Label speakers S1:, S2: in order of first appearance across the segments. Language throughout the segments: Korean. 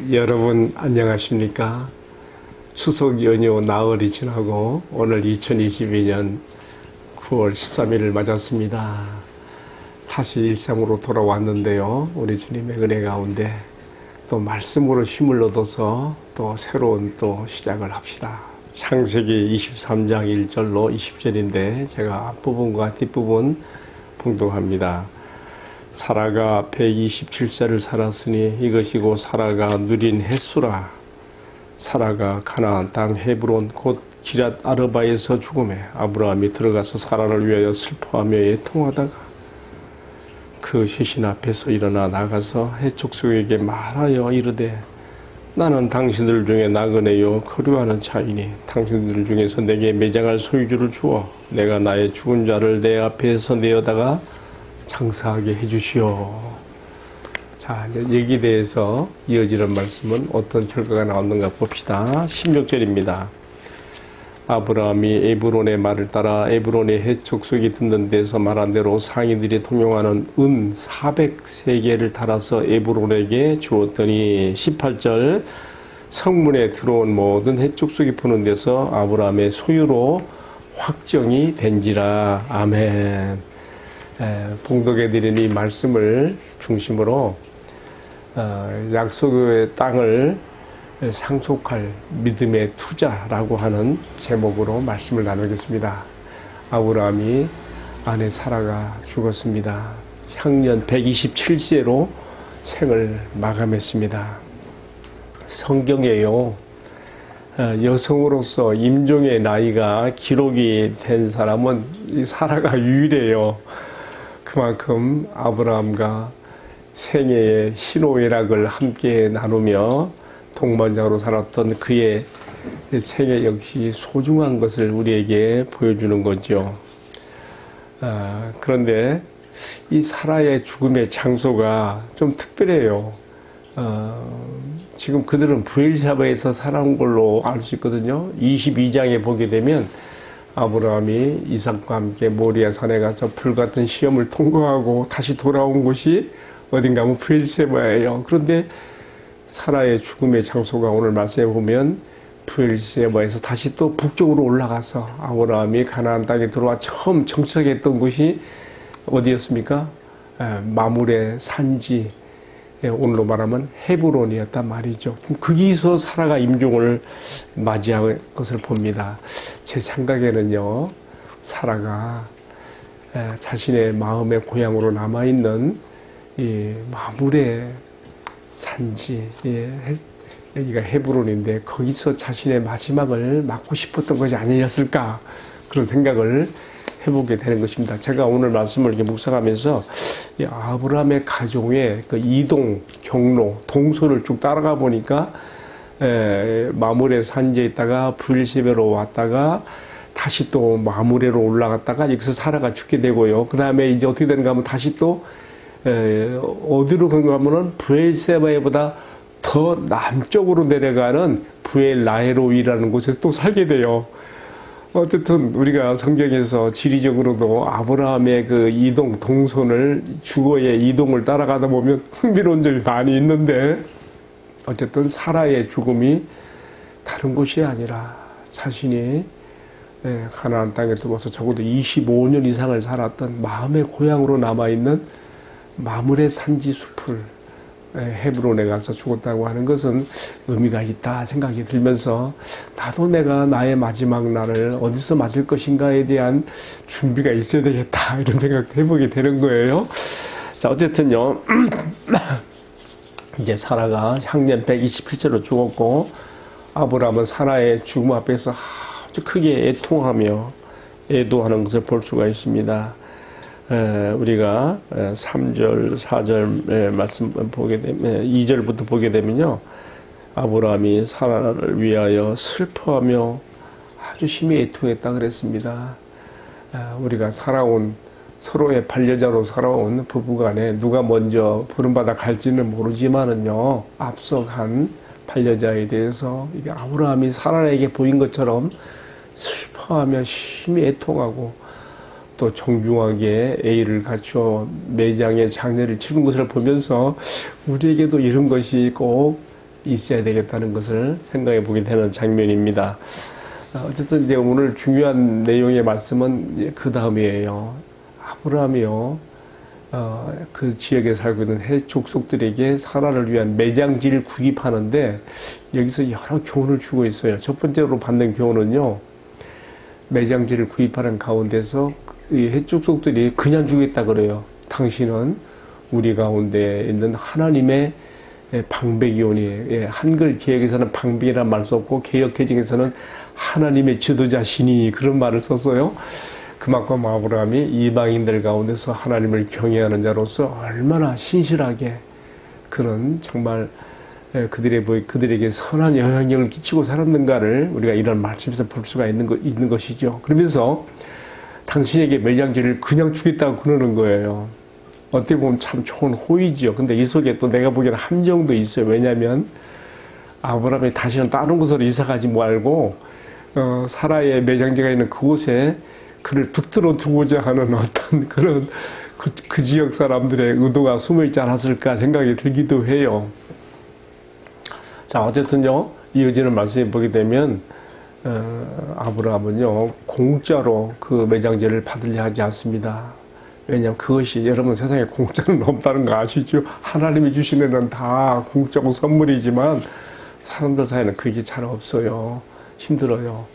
S1: 여러분 안녕하십니까? 추석 연휴 나흘이 지나고 오늘 2022년 9월 13일을 맞았습니다. 다시 일상으로 돌아왔는데요. 우리 주님의 은혜 가운데 또 말씀으로 힘을 얻어서 또 새로운 또 시작을 합시다. 창세기 23장 1절로 20절인데 제가 앞부분과 뒷부분 봉독합니다. 사라가 127세를 살았으니 이것이 곧 사라가 누린 햇수라. 사라가 가나안 땅 헤브론 곧 기럇 아르바에서 죽음에 아브라함이 들어가서 사라를 위하여 슬퍼하며 애통하다가 그 시신 앞에서 일어나 나가서 해족속에게 말하여 이르되 나는 당신들 중에 나그네요 거류하는 자이니 당신들 중에서 내게 매장할 소유주를 주어 내가 나의 죽은 자를 내 앞에서 내어다가 장사하게 해주시오. 자, 이제 여기에 대해서 이어지는 말씀은 어떤 결과가 나왔는가 봅시다. 16절입니다. 아브라함이 에브론의 말을 따라 에브론의 해족속이 듣는 데서 말한 대로 상인들이 통용하는 은 400세겔을 달아서 에브론에게 주었더니 18절 성문에 들어온 모든 해족속이 푸는 데서 아브라함의 소유로 확정이 된지라. 아멘. 봉독해드린 이 말씀을 중심으로 약속의 땅을 상속할 믿음의 투자라고 하는 제목으로 말씀을 나누겠습니다. 아브라함이 아내 사라가 죽었습니다. 향년 127세로 생을 마감했습니다. 성경에요, 여성으로서 임종의 나이가 기록이 된 사람은 이 사라가 유일해요. 그만큼 아브라함과 생애의 희노애락을 함께 나누며 동반자로 살았던 그의 생애 역시 소중한 것을 우리에게 보여주는 거죠. 그런데 이 사라의 죽음의 장소가 좀 특별해요. 지금 그들은 브엘사바에서 살아온 걸로 알 수 있거든요. 22장에 보게 되면 아브라함이 이삭과 함께 모리아 산에 가서 불같은 시험을 통과하고 다시 돌아온 곳이 어딘가 하면 브엘세바예요. 그런데 사라의 죽음의 장소가 오늘 말씀해 보면 브엘세바에서 다시 또 북쪽으로 올라가서 아브라함이 가나안 땅에 들어와 처음 정착했던 곳이 어디였습니까? 마물의 산지, 오늘로 말하면 헤브론이었단 말이죠. 거기서 사라가 임종을 맞이할 것을 봅니다. 제 생각에는요, 사라가 자신의 마음의 고향으로 남아있는 이 마물의 산지, 여기가 헤브론인데 거기서 자신의 마지막을 맞고 싶었던 것이 아니었을까, 그런 생각을 해보게 되는 것입니다. 제가 오늘 말씀을 이렇게 묵상하면서 이 아브라함의 가족의 그 이동 경로, 동선을 쭉 따라가 보니까 마므레 산지에 있다가 브엘세바로 왔다가 다시 또 마므레로 올라갔다가 여기서 사라가 죽게 되고요. 그 다음에 이제 어떻게 되는가 하면 다시 또 어디로 간가 하면은 브엘세바보다 더 남쪽으로 내려가는 브엘라헤로이라는 곳에서 또 살게 돼요. 어쨌든 우리가 성경에서 지리적으로도 아브라함의 그 이동 동선을, 주거의 이동을 따라가다 보면 흥미로운 점이 많이 있는데, 어쨌든 사라의 죽음이 다른 곳이 아니라 자신이 가나안 땅에 들어와서 적어도 25년 이상을 살았던 마음의 고향으로 남아있는 마므레 산지 숲을 헤브론에 가서 죽었다고 하는 것은 의미가 있다 생각이 들면서, 나도 내가 나의 마지막 날을 어디서 맞을 것인가에 대한 준비가 있어야 되겠다, 이런 생각도 해보게 되는 거예요. 자, 어쨌든요, 이제 사라가 향년 127세로 죽었고, 아브라함은 사라의 죽음 앞에서 아주 크게 애통하며 애도하는 것을 볼 수가 있습니다. 우리가 3절, 4절 말씀 보게 되면, 2절부터 보게 되면요, 아브라함이 사라를 위하여 슬퍼하며 아주 심히 애통했다 그랬습니다. 우리가 살아온, 서로의 반려자로 살아온 부부간에 누가 먼저 부름받아 갈지는 모르지만은요, 앞서간 반려자에 대해서 이게 아브라함이 사라에게 보인 것처럼 슬퍼하며 심히 애통하고 또 정중하게 A를 갖춰 매장의 장례를 치른 것을 보면서 우리에게도 이런 것이 꼭 있어야 되겠다는 것을 생각해 보게 되는 장면입니다. 어쨌든 이제 오늘 중요한 내용의 말씀은 그 다음이에요. 아브라함이요, 그 지역에 살고 있는 헷 족속들에게 사라를 위한 매장지를 구입하는데 여기서 여러 교훈을 주고 있어요. 첫 번째로 받는 교훈은요, 매장지를 구입하는 가운데서 이 헷 족속들이 그냥 주겠다 그래요. 당신은 우리 가운데 있는 하나님의 방백이오니, 한글 개역에서는 방백이라는 말 썼고 개역개정에서는 하나님의 지도자시니 그런 말을 썼어요. 그만큼 아브라함이 이방인들 가운데서 하나님을 경외하는 자로서 얼마나 신실하게 그는 정말 그들에게 선한 영향력을 끼치고 살았는가를 우리가 이런 말씀에서 볼 수가 있는 것이죠. 그러면서 당신에게 매장지를 그냥 주겠다고 그러는 거예요. 어떻게 보면 참 좋은 호의죠. 근데 이 속에 또 내가 보기에는 함정도 있어요. 왜냐하면 아브라함이 다시는 다른 곳으로 이사가지 말고 사라의 매장지가 있는 그곳에 그를 붙들어 두고자 하는 어떤 그런 그 지역 사람들의 의도가 숨어있지 않았을까 생각이 들기도 해요. 자, 어쨌든요, 이어지는 말씀을 보게 되면 아브라함은요, 공짜로 그 매장지를 받으려 하지 않습니다. 왜냐하면 그것이, 여러분, 세상에 공짜는 없다는 거 아시죠? 하나님이 주시는 건 다 공짜고 선물이지만 사람들 사이에는 그게 잘 없어요. 힘들어요.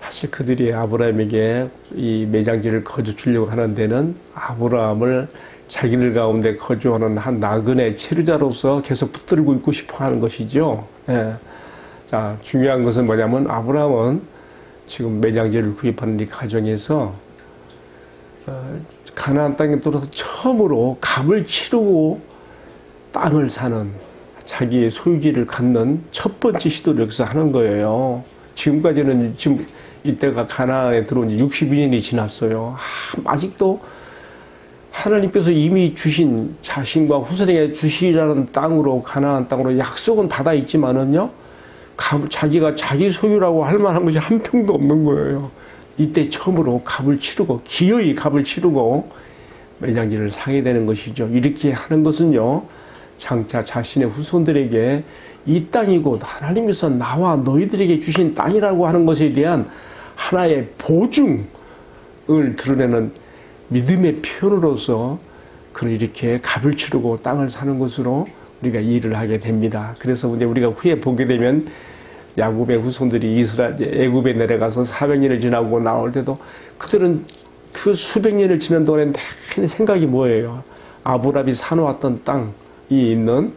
S1: 사실 그들이 아브라함에게 이 매장지를 거저 주려고 하는 데는 아브라함을 자기들 가운데 거주하는 한 나그네 체류자로서 계속 붙들고 있고 싶어 하는 것이죠. 예. 자, 중요한 것은 뭐냐면 아브라함은 지금 매장지를 구입하는 이 과정에서 가나안 땅에 들어서 처음으로 값을 치르고 땅을 사는, 자기의 소유지를 갖는 첫 번째 시도를 여기서 하는 거예요. 지금까지는 지금 이때가 가나안에 들어온 지 62년이 지났어요. 아직도 하나님께서 이미 주신 자신과 후손에게 주시라는 땅으로, 가나안 땅으로 약속은 받아 있지만은요, 자기가 자기 소유라고 할 만한 것이 한 평도 없는 거예요. 이때 처음으로 값을 치르고, 기어이 값을 치르고 매장지를 사게 되는 것이죠. 이렇게 하는 것은요, 장차 자신의 후손들에게 이 땅이고 하나님께서 나와 너희들에게 주신 땅이라고 하는 것에 대한 하나의 보증을 드러내는 믿음의 표현으로서 그는 이렇게 값을 치르고 땅을 사는 것으로 우리가 이해를 하게 됩니다. 그래서 이제 우리가 후에 보게 되면 야곱의 후손들이 애굽에 내려가서 400년을 지나고 나올 때도 그들은 그 수백 년을 지난 동안에 내내 생각이 뭐예요? 아브라함이 사놓았던 땅이 있는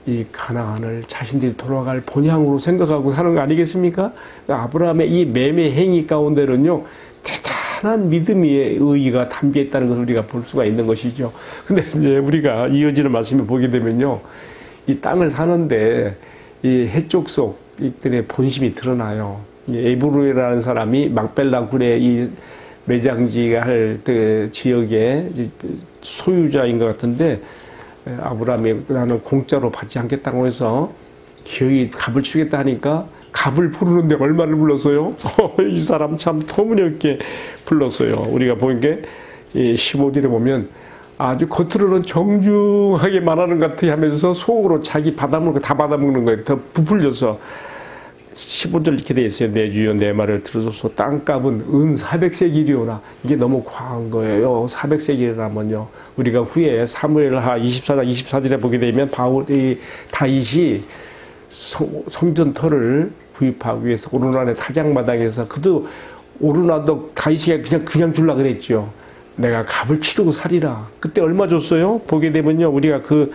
S1: 이 가나안을 자신들이 돌아갈 본향으로 생각하고 사는 거 아니겠습니까? 아브라함의 이 매매 행위 가운데는요, 대단한 믿음의 의의가 담겨 있다는 것을 우리가 볼 수가 있는 것이죠. 근데 이제 우리가 이어지는 말씀을 보게 되면요, 이 땅을 사는데 이 헷족속들의 본심이 드러나요. 에브로이라는 사람이 막벨라 굴의 이 매장지가 할 그 지역의 소유자인 것 같은데, 아브라함이 나는 공짜로 받지 않겠다고 해서 기어이 값을 치겠다 하니까 값을 부르는데 얼마를 불렀어요? 이 사람 참 터무니없게 불렀어요. 우리가 보니까 15절에 보면 아주 겉으로는 정중하게 말하는 것 같아 하면서 속으로 자기 받아먹는 거 다 받아먹는 거예요. 더 부풀려서 15절 이렇게 돼 있어요. 내 주여 내 말을 들어줘서 땅값은 은 400세겔이오나. 이게 너무 과한 거예요. 400세겔이라면요. 우리가 후에 사무엘하 24장 24절에 보게 되면 다윗이 성전터를 구입하기 위해서 오르난의 타작마당에서 그도 오르나도 다윗이 그냥 줄라 그랬죠. 내가 값을 치르고 살이라. 그때 얼마 줬어요? 보게 되면요, 우리가 그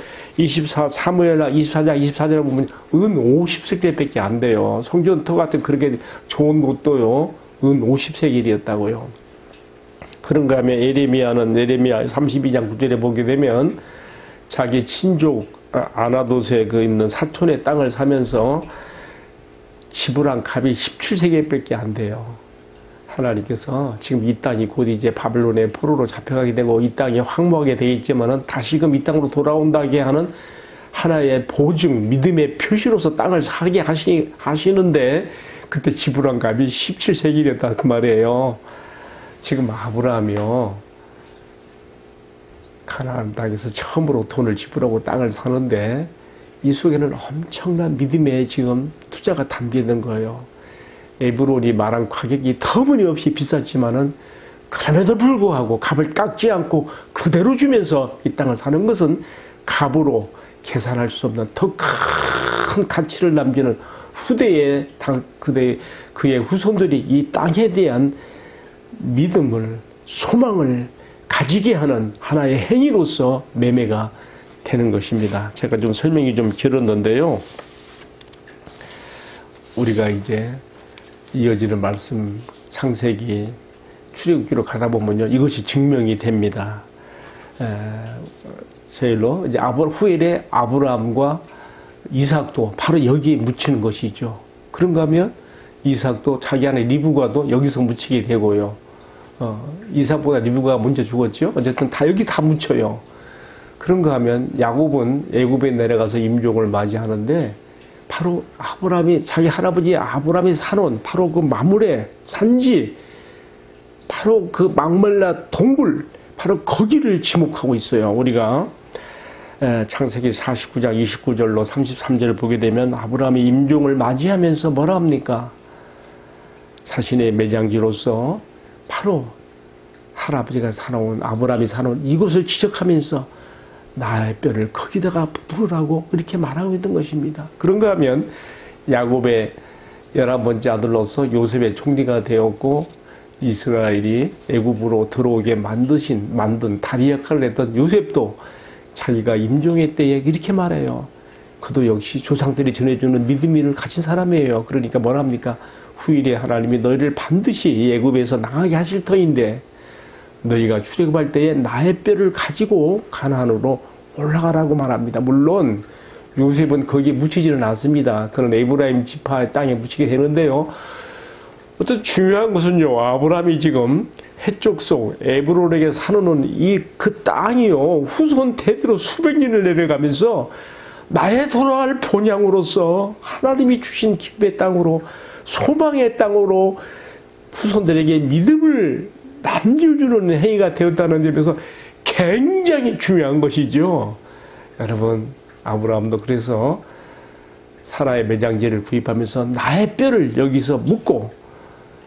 S1: 사무엘하 24장 24절에 보면 은 50세겔밖에 안 돼요. 성전터 같은 그렇게 좋은 곳도요, 은 50세겔이었다고요. 그런가 하면 예레미야 32장 9절에 보게 되면 자기 친족 아나돗에 그 있는 사촌의 땅을 사면서 지불한 값이 17세겔밖에 안 돼요. 하나님께서 지금 이 땅이 곧 이제 바벨론의 포로로 잡혀가게 되고 이 땅이 황무하게 되어 있지만은 다시금 이 땅으로 돌아온다게 하는 하나의 보증, 믿음의 표시로서 땅을 사게 하시는데 그때 지불한 값이 17세겔이었다 그 말이에요. 지금 아브라함이요, 가나안 땅에서 처음으로 돈을 지불하고 땅을 사는데 이 속에는 엄청난 믿음의 지금 투자가 담겨 있는 거예요. 에브론이 말한 가격이 터무니없이 비쌌지만은 그럼에도 불구하고 값을 깎지 않고 그대로 주면서 이 땅을 사는 것은 값으로 계산할 수 없는 더 큰 가치를 남기는 그의 후손들이 이 땅에 대한 믿음을, 소망을 가지게 하는 하나의 행위로서 매매가 되는 것입니다. 제가 좀 설명이 좀 길었는데요. 우리가 이제 이어지는 말씀 창세기 출애굽기로 가다 보면요, 이것이 증명이 됩니다. 제일로 이제 후엘의 아브라함과 이삭도 바로 여기에 묻히는 것이죠. 그런가 하면 이삭도 자기 아내 리브가도 여기서 묻히게 되고요. 이삭보다 리브가가 먼저 죽었죠. 어쨌든 다 여기 다 묻혀요. 그런가 하면 야곱은 애굽에 내려가서 임종을 맞이하는데 바로 아브라함이 자기 할아버지 아브라함이 사놓은 바로 그 마물의 산지, 바로 그 막말라 동굴, 바로 거기를 지목하고 있어요. 우리가 창세기 49장 29절로 33절을 보게 되면 아브라함이 임종을 맞이하면서 뭐라 합니까? 자신의 매장지로서 바로 할아버지가 사놓은, 아브라함이 사놓은 이곳을 지적하면서 나의 뼈를 거기다가 부르라고 이렇게 말하고 있는 것입니다. 그런가 하면 야곱의 11번째 아들로서 요셉의 총리가 되었고 이스라엘이 애굽으로 들어오게 만든 다리 역할을 했던 요셉도 자기가 임종의 때에 이렇게 말해요. 그도 역시 조상들이 전해주는 믿음을 가진 사람이에요. 그러니까 뭐라 합니까? 후일에 하나님이 너희를 반드시 애굽에서 나가게 하실 터인데 너희가 출애굽할 때에 나의 뼈를 가지고 가나안으로 올라가라고 말합니다. 물론 요셉은 거기에 묻히지는 않습니다. 그는 에브라임 지파의 땅에 묻히게 되는데요. 어떤 중요한 것은요, 아브라함이 지금 해쪽 속 에브론에게 사는 그 땅이요, 후손 대대로 수백 년을 내려가면서 나의 돌아갈 본향으로서 하나님이 주신 기쁨의 땅으로, 소망의 땅으로 후손들에게 믿음을 남겨주는 행위가 되었다는 점에서 굉장히 중요한 것이죠. 여러분, 아브라함도 그래서 사라의 매장지를 구입하면서 나의 뼈를 여기서 묻고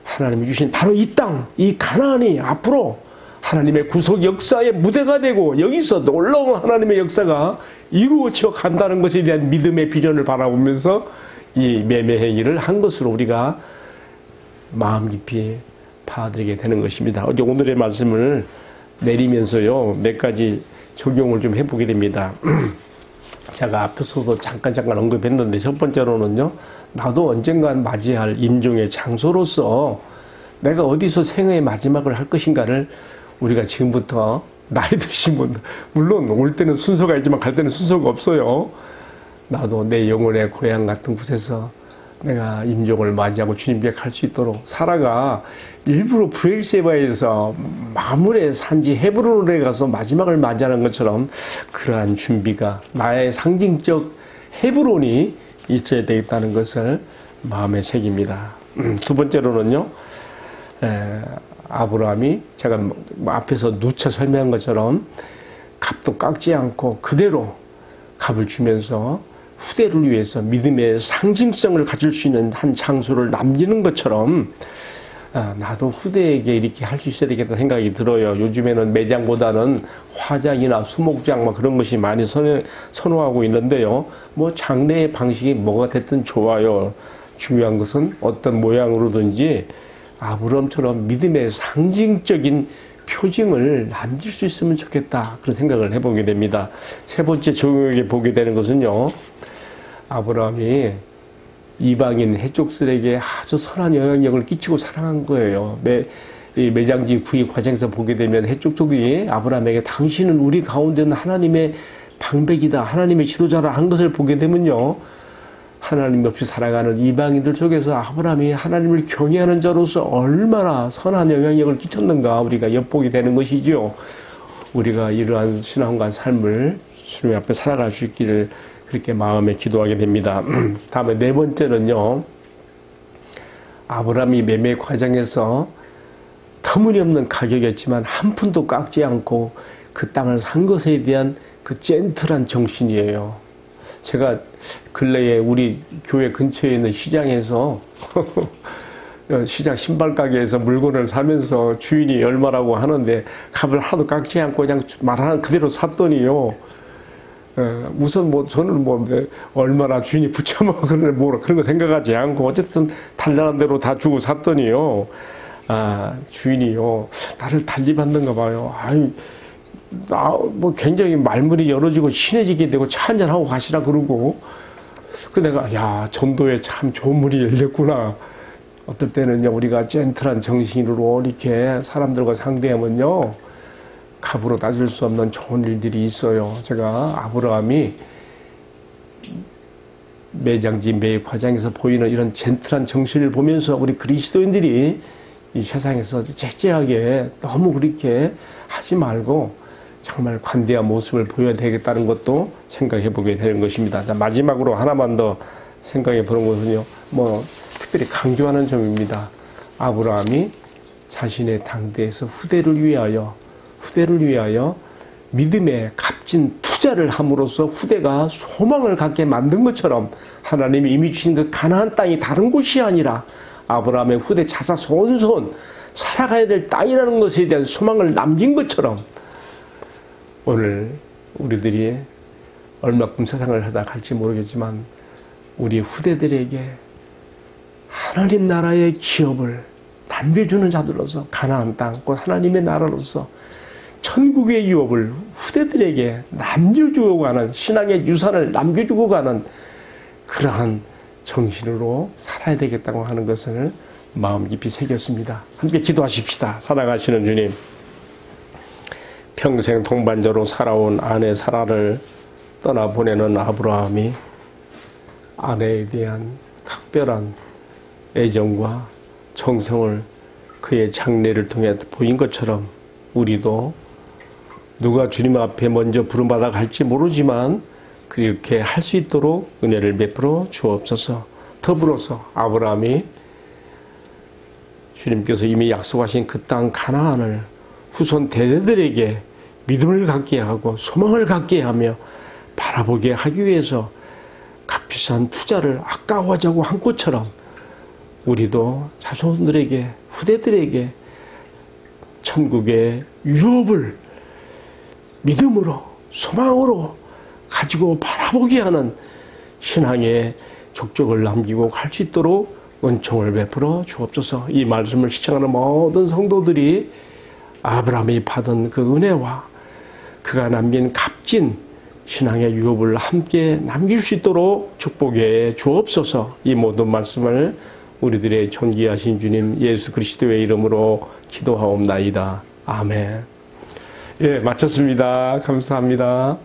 S1: 하나님이 주신 바로 이 땅, 이 가나안이 앞으로 하나님의 구속 역사의 무대가 되고 여기서 놀라운 하나님의 역사가 이루어져 간다는 것에 대한 믿음의 비전을 바라보면서 이 매매 행위를 한 것으로 우리가 마음 깊이 받아들이게 되는 것입니다. 어제 오늘의 말씀을 내리면서요, 몇 가지 적용을 좀 해보게 됩니다. 제가 앞에서도 잠깐 언급했는데, 첫 번째로는요, 나도 언젠간 맞이할 임종의 장소로서 내가 어디서 생애의 마지막을 할 것인가를 우리가 지금부터 나이 드신 분, 물론 올 때는 순서가 있지만 갈 때는 순서가 없어요. 나도 내 영혼의 고향 같은 곳에서 내가 임종을 맞이하고 주님께 갈 수 있도록, 사라가 일부러 브엘세바에서 마물의 산지 헤브론에 가서 마지막을 맞이하는 것처럼 그러한 준비가, 나의 상징적 헤브론이 있어야 되겠다는 것을 마음에 새깁니다. 두 번째로는요, 아브라함이 제가 앞에서 누차 설명한 것처럼 값도 깎지 않고 그대로 값을 주면서 후대를 위해서 믿음의 상징성을 가질 수 있는 한 장소를 남기는 것처럼 나도 후대에게 이렇게 할 수 있어야 되겠다는 생각이 들어요. 요즘에는 매장보다는 화장이나 수목장 그런 것이 많이 선호하고 있는데요. 뭐 장례의 방식이 뭐가 됐든 좋아요. 중요한 것은 어떤 모양으로든지 아브라함처럼 믿음의 상징적인 표징을 남길 수 있으면 좋겠다, 그런 생각을 해보게 됩니다. 세 번째 적용하게 보게 되는 것은요, 아브라함이 이방인 해족들에게 아주 선한 영향력을 끼치고 사랑한 거예요. 매장지 구입 과정에서 보게 되면 해족 쪽이 아브라함에게 당신은 우리 가운데는 하나님의 방백이다, 하나님의 지도자라 한 것을 보게 되면요, 하나님 없이 살아가는 이방인들 속에서 아브라함이 하나님을 경외하는 자로서 얼마나 선한 영향력을 끼쳤는가 우리가 엿보게 되는 것이죠. 우리가 이러한 신앙과 삶을 주님 앞에 살아갈 수 있기를 그렇게 마음에 기도하게 됩니다. 다음에 네 번째는요, 아브라함이 매매 과정에서 터무니없는 가격이었지만 한 푼도 깎지 않고 그 땅을 산 것에 대한 그 젠틀한 정신이에요. 제가 근래에 우리 교회 근처에 있는 시장에서 시장 신발 가게에서 물건을 사면서 주인이 얼마라고 하는데 값을 하도 깎지 않고 그냥 말하는 그대로 샀더니요. 우선 뭐 저는 뭐 얼마나 주인이 붙여먹어 그런 거 생각하지 않고 어쨌든 달라는 대로 다 주고 샀더니요. 주인이요. 나를 달리 받는가 봐요. 뭐 굉장히 말문이 열어지고 친해지게 되고 차 한잔 하고 가시라 그러고. 그 내가 야, 전도에 참 좋은 문이 열렸구나. 어떨 때는요, 우리가 젠틀한 정신으로 이렇게 사람들과 상대하면요, 값으로 따질 수 없는 좋은 일들이 있어요. 제가 아브라함이 매장지 매입화장에서 보이는 이런 젠틀한 정신을 보면서 우리 그리스도인들이 이 세상에서 재재하게 너무 그렇게 하지 말고 정말 관대한 모습을 보여야 되겠다는 것도 생각해 보게 되는 것입니다. 자, 마지막으로 하나만 더 생각해 보는 것은요, 뭐 특별히 강조하는 점입니다. 아브라함이 자신의 당대에서 후대를 위하여 믿음의 값진 투자를 함으로써 후대가 소망을 갖게 만든 것처럼 하나님이 이미 주신 그 가나안 땅이 다른 곳이 아니라 아브라함의 후대 자사손손 살아가야 될 땅이라는 것에 대한 소망을 남긴 것처럼 오늘 우리들이 얼마큼 세상을 하다 갈지 모르겠지만 우리 후대들에게 하나님 나라의 기업을 남겨주는 자들로서 가나안 땅, 곧 하나님의 나라로서 천국의 유업을 후대들에게 남겨주고 가는 신앙의 유산을 남겨주고 가는 그러한 정신으로 살아야 되겠다고 하는 것을 마음 깊이 새겼습니다. 함께 기도하십시다. 사랑하시는 주님, 평생 동반자로 살아온 아내 사라를 떠나보내는 아브라함이 아내에 대한 특별한 애정과 정성을 그의 장례를 통해 보인 것처럼 우리도 누가 주님 앞에 먼저 부름받아 갈지 모르지만 그렇게 할 수 있도록 은혜를 베풀어 주옵소서. 더불어서 아브라함이 주님께서 이미 약속하신 그 땅 가나안을 후손 대대들에게 믿음을 갖게 하고 소망을 갖게 하며 바라보게 하기 위해서 값비싼 투자를 아까워하자고 한 것처럼 우리도 자손들에게 후대들에게 천국의 유업을 믿음으로 소망으로 가지고 바라보게 하는 신앙의 족적을 남기고 갈 수 있도록 은총을 베풀어 주옵소서. 이 말씀을 시청하는 모든 성도들이 아브라함이 받은 그 은혜와 그가 남긴 값진 신앙의 유업을 함께 남길 수 있도록 축복해 주옵소서. 이 모든 말씀을 우리들의 존귀하신 주님 예수 그리스도의 이름으로 기도하옵나이다. 아멘. 예, 마쳤습니다. 감사합니다.